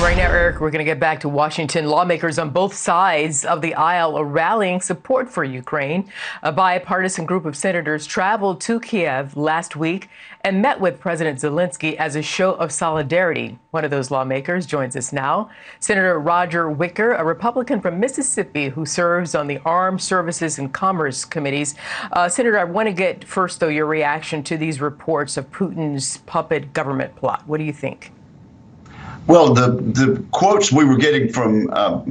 Right now, Eric, we're going to get back to Washington. Lawmakers on both sides of the aisle are rallying support for Ukraine. A bipartisan group of senators traveled to Kiev last week and met with President Zelensky as a show of solidarity. One of those lawmakers joins us now, Senator Roger Wicker, a Republican from Mississippi who serves on the Armed Services and Commerce Committees. Senator, I want to get first, though, your reaction to these reports of Putin's puppet government plot. What do you think? Well, the quotes we were getting from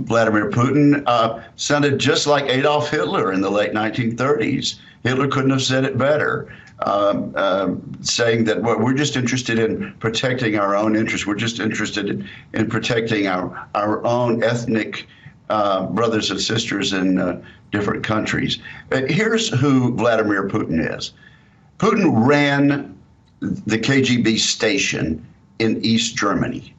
Vladimir Putin sounded just like Adolf Hitler in the late 1930s. Hitler couldn't have said it better, saying that we're just interested in protecting our own interests. We're just interested in protecting our own ethnic brothers and sisters in different countries. Here's who Vladimir Putin is. Putin ran the KGB station in East Germany.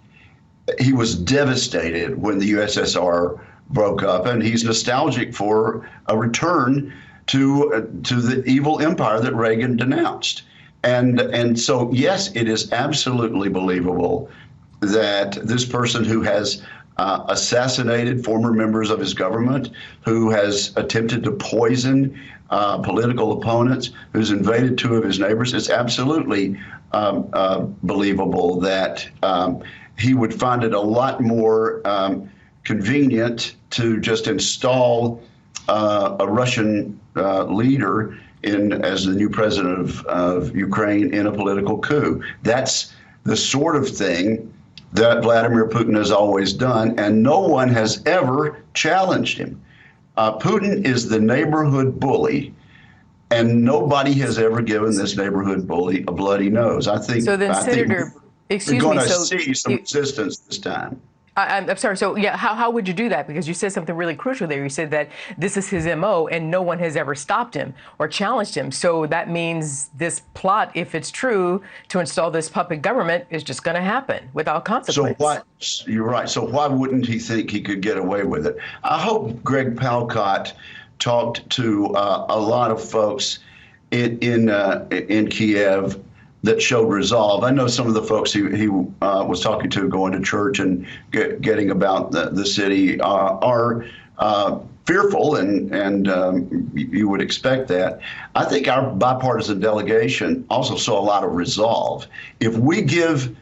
He was devastated when the USSR broke up, and he's nostalgic for a return to the evil empire that Reagan denounced. And so, yes, it is absolutely believable that this person who has assassinated former members of his government, who has attempted to poison political opponents, who's invaded two of his neighbors, it's absolutely believable that he would find it a lot more convenient to just install a Russian leader as the new president of Ukraine in a political coup. That's the sort of thing that Vladimir Putin has always done, and no one has ever challenged him. Putin is the neighborhood bully, and nobody has ever given this neighborhood bully a bloody nose. I think. So then, Senator, we're going to see some resistance this time. I'm sorry. So, yeah, how would you do that? Because you said something really crucial there. You said that this is his MO and no one has ever stopped him or challenged him. So that means this plot, if it's true, to install this puppet government is just going to happen without consequence. You're right. So why wouldn't he think he could get away with it? I hope Greg Palcott talked to a lot of folks in Kiev that showed resolve. I know some of the folks he was talking to going to church and getting about the city are fearful, and you would expect that. I think our bipartisan delegation also saw a lot of resolve. If we give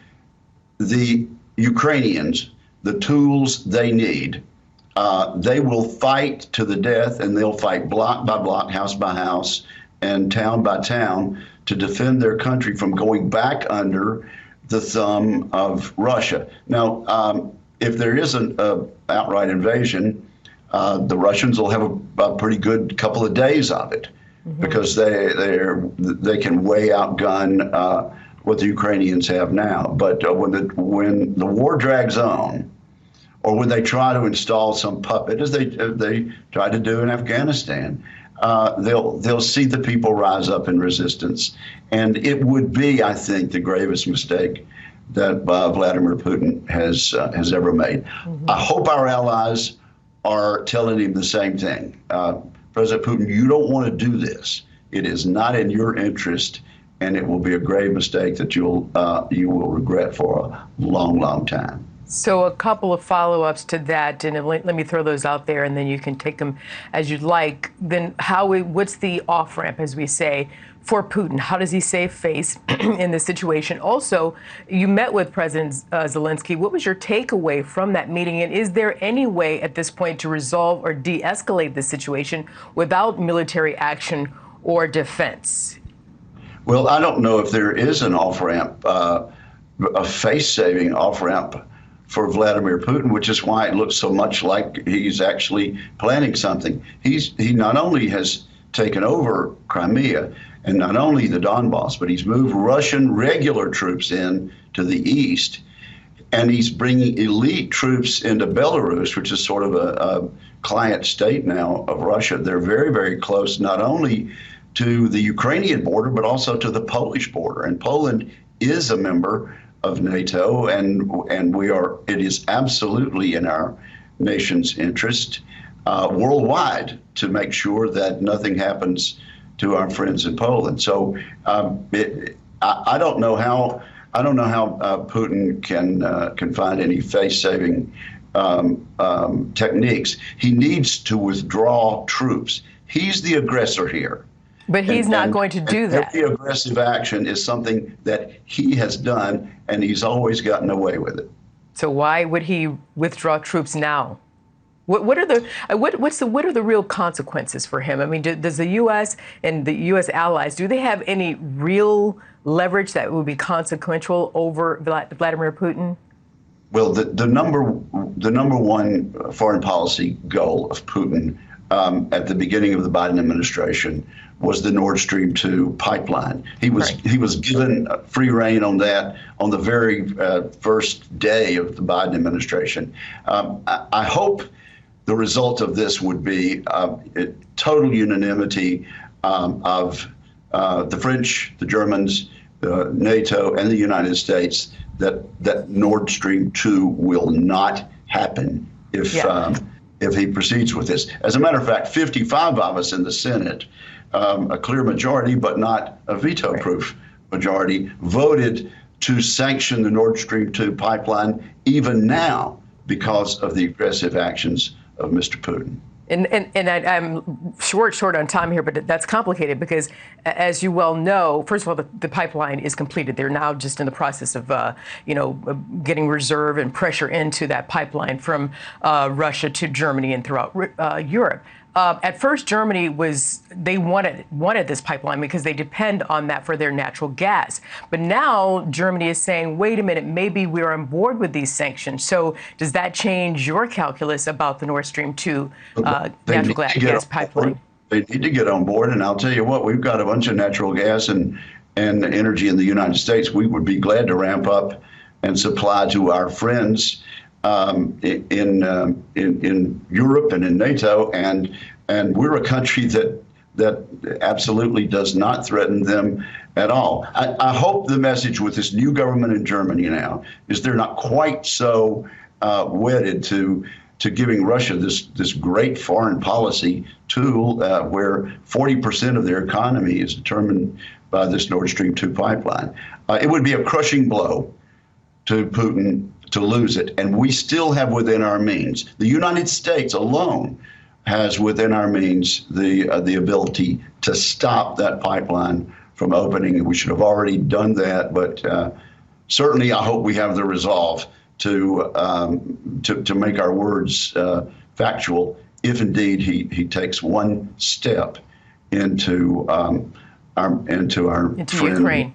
the Ukrainians the tools they need, they will fight to the death, and they'll fight block by block, house by house, and town by town to defend their country from going back under the thumb of Russia. Now, if there is an outright invasion, the Russians will have a pretty good couple of days of it, because they can way outgun what the Ukrainians have now. But when the war drags on, or when they try to install some puppet, as they tried to do in Afghanistan, they'll see the people rise up in resistance. And it would be, I think, the gravest mistake that Vladimir Putin has ever made. I hope our allies are telling him the same thing. President Putin, you don't want to do this. It is not in your interest, and it will be a grave mistake that you will regret for a long, long time. So a couple of follow-ups to that, and let me throw those out there, and then you can take them as you'd like. Then what's the off-ramp, as we say, for Putin? How does he save face in this situation? Also, you met with President Zelensky. What was your takeaway from that meeting? And is there any way at this point to resolve or de-escalate the situation without military action or defense? Well, I don't know if there is an off-ramp, a face-saving off-ramp for Vladimir Putin, which is why it looks so much like he's actually planning something. He not only has taken over Crimea and not only the Donbass, but he's moved Russian regular troops in to the east, and he's bringing elite troops into Belarus, which is sort of a client state now of Russia. They're very, very close, not only to the Ukrainian border, but also to the Polish border. And Poland is a member of NATO, and it is absolutely in our nation's interest worldwide to make sure that nothing happens to our friends in Poland. So I don't know how I don't know how Putin can find any face-saving techniques. He needs to withdraw troops. He's the aggressor here. But he's not going to do that. Every aggressive action is something that he has done, and he's always gotten away with it. So why would he withdraw troops now? What are the real consequences for him? I mean, does the U.S. and the U.S. allies, do they have any real leverage that would be consequential over Vladimir Putin? Well, the number one foreign policy goal of Putin at the beginning of the Biden administration was the Nord Stream 2 pipeline. He was given free rein on that on the very first day of the Biden administration. I hope the result of this would be total unanimity of the French, the Germans, NATO, and the United States that Nord Stream 2 will not happen if he proceeds with this. As a matter of fact, 55 of us in the Senate, a clear majority, but not a veto-proof majority, voted to sanction the Nord Stream 2 pipeline even now because of the aggressive actions of Mr. Putin. And I'm short on time here, but that's complicated because, as you well know, first of all, the pipeline is completed. They're now just in the process of, getting reserve and pressure into that pipeline from Russia to Germany and throughout Europe. At first, Germany wanted this pipeline because they depend on that for their natural gas. But now Germany is saying, wait a minute, maybe we're on board with these sanctions. So does that change your calculus about the Nord Stream 2 natural gas pipeline? They need to get on board. And I'll tell you what, we've got a bunch of natural gas and energy in the United States. We would be glad to ramp up and supply to our friends in Europe and in NATO, and we're a country that absolutely does not threaten them at all. I hope the message with this new government in Germany now is they're not quite so wedded to giving Russia this great foreign policy tool where 40% of their economy is determined by this Nord Stream 2 pipeline. It would be a crushing blow to Putin to lose it. And we still have within our means, the United States alone has within our means the ability to stop that pipeline from opening. We should have already done that, but certainly I hope we have the resolve to make our words factual if indeed he takes one step into Ukraine.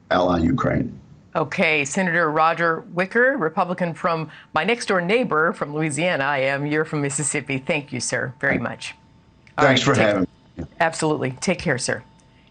Ally Ukraine. Okay, Senator Roger Wicker, Republican from my next door neighbor from Louisiana. I am. You're from Mississippi. Thank you, sir, very much. Thanks for having me. Absolutely. Take care, sir.